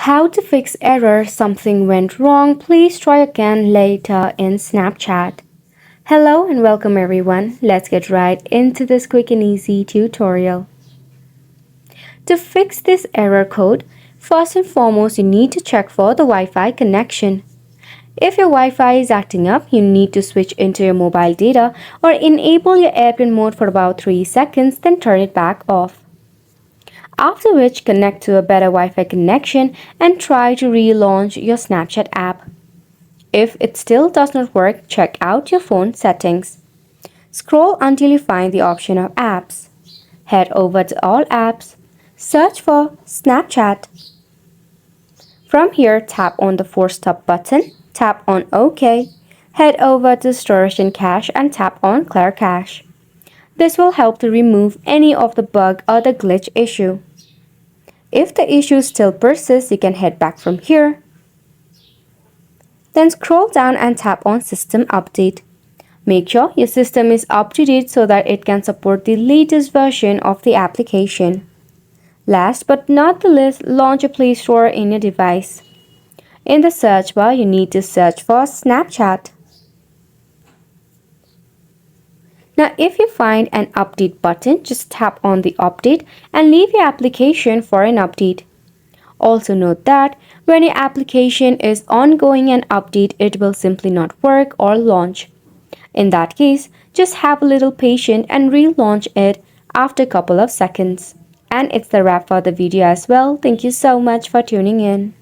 How to fix error, something went wrong, please try again later in Snapchat. Hello and welcome everyone. Let's get right into this quick and easy tutorial. To fix this error code, first and foremost you need to check for the Wi-Fi connection. If your Wi-Fi is acting up, you need to switch into your mobile data or enable your airplane mode for about 3 seconds, then turn it back off. After which, connect to a better Wi-Fi connection and try to relaunch your Snapchat app. If it still does not work, check out your phone settings. Scroll until you find the option of apps. Head over to all apps, search for Snapchat. From here, tap on the force stop button, tap on OK, head over to storage and cache and tap on clear cache. This will help to remove any of the bug or the glitch issue. If the issue still persists, you can head back from here. Then scroll down and tap on System Update. Make sure your system is up to date so that it can support the latest version of the application. Last but not the least, launch a Play Store in your device. In the search bar, you need to search for Snapchat. Now, if you find an update button, just tap on the update and leave your application for an update. Also note that when your application is ongoing an update, it will simply not work or launch. In that case, just have a little patience and relaunch it after a couple of seconds. And it's the wrap for the video as well. Thank you so much for tuning in.